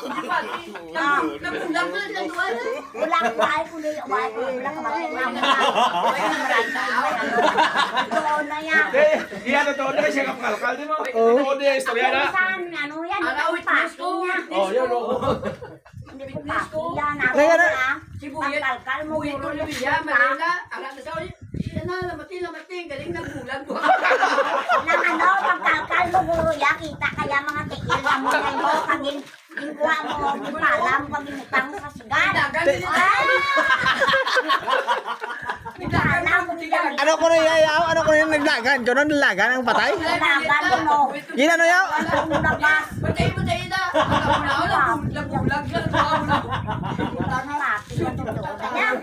Nabulag ko lang duwan. Wala ko ay kundi wala ko matulog. Doon na yan. Iya totoo na siya kapkalkal di mo. Oo, di istorya na. Saan ano yan? Oh, yan oh. Hindi ko pati yan. Sibuyat. Kalkal mo. Sibuyat ko lang biya. Manila. Alam na sa ulit. Yan na, lamating. Galing nagbulag ko. Nang ano, pagkalkal mo guro ya, kita kaya mga tikil na mo kayo, kaging kuha mo, palam, kaging utang sa sigat. Ano ko na yayaw? Ano ko na naglagan? Diyan ang naglagan ang patay? Naglagan mo, no? Gina ano yaw? Ang labas. Matay na. Nagbulag siya. Pati na totoo na yan.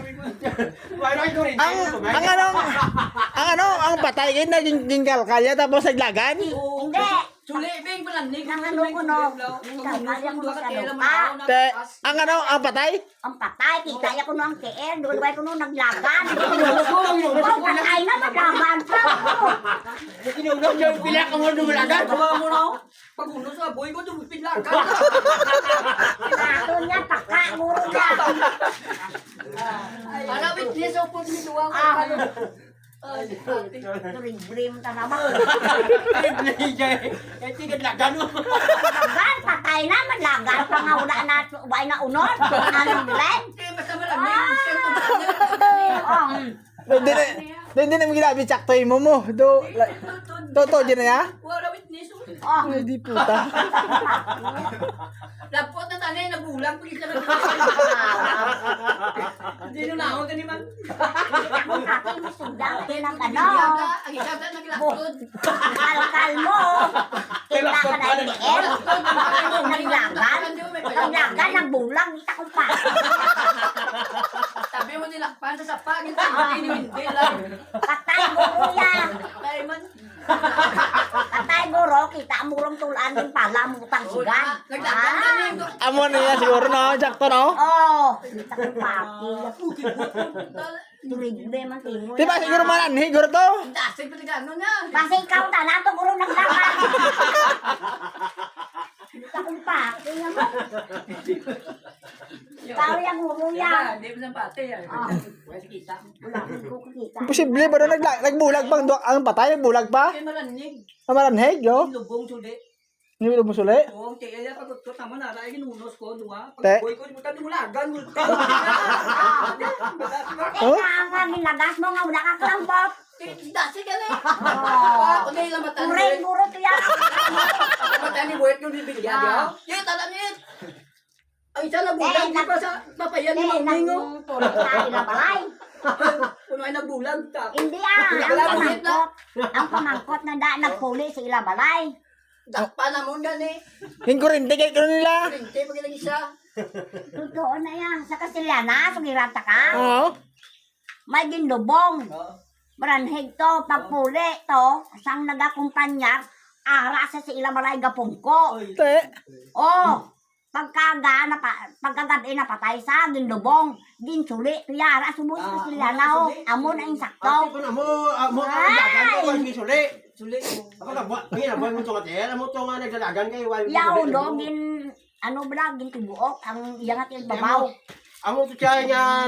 Ang patay kayo naging gingal kaya tapos naglagan? Hindi. Suli, bing, malanig. Nang ano ko, no? Kalkal ko sa lupa. Ang patay? Ang patay, kita ya ko no ang KL, dulway ko no naglagan. Ang patay na maglagan pa. Kinugnaw niya yung pila ka mo dumulagan. Gawa mo na. Pag-uno sa boy ko, dumipilagan. Nato niya, paka, guro niya. Ala, witness ako po sinuwa ko. Brim ta naman. Kaya tingin lagan mo. Lagan, patay na, maglagan pa nga wala na, wala na unod. Anong bilen? Kaya basta malamig. Hindi na maginabi tsaktoy mo mo. Toto dyan na ya? Wala witness. Hindi puta. Lapot na tanay, nagulang. Pagkita na hindi nyo na ako ganiman. Ang aking sundang, ng ano. Ang isa na naglakod. Kalkal mo. Kita ka na yung KL. Naglagan. Naglagan, nagbulang, kita ko pa. Sabi mo nilakpan sa sapa. Hindi lang. Patay, guro yan. Kaya man. Patay, guro, kita murong tulaan din pala, mutang sigan. Naglakan ka na yung Amo na yan siguro no? Tsakto no? Oo, kita ko pati. Duribe man tingo. Di ba siguro mananhi siguro to? dasig pa tigano niya. Kasi ikaw na to guro naglakan. Kita ko pati naman. Ikaw yung guro yan. Hindi mo sa pati. Kasi kita. Wala ko kita. Posible ba na nagbulag pang ang patay? Nagbulag pa? Kaya malanig. Maranhig yo? Lubong suli. Hindi mo musuli? Oo, kaya pagod ko tama na. Lagi ginunos ko. Duma. Te? Pag-boy ko, di mo tayo dumulagan. Teka, ang nilagas mo nga wala ka klambot. Dasig ka na eh. Oo. Kung nila matan Pure, guro to yan. matan ni Boyet yung bibigyan niya. Yung talan niya. Ang isa na bulag. Di pa sa papayan ni Mamingo. Nang tulog sa ilabalay. Kung ay nagbulag. Hindi ang pamangkot na nagpuli sa ilabalay. Dakpa na mo yan eh. Hingkurinte kayo ko nila. Printe pag ilang isa. Totoo na yan. Sa Kastiliana, sugirata ka. Oo. May ginlubong. Maranhig to, pagpuli to, sang nagakumpanya, ara sa ilabalay gapungko. Te. Oh, pagkagabi na patay sa ginlubong, ginsuli, tuyara, subos sa Kastiliana, amo na yung sakto. Amo naglagan ko suli. Suli. Ako na buwan mo tong atel, amo tong naglagan kay wal. Yaw do, ano ba, gintibuok, ang iyangat yung babaw. Amo to siya nga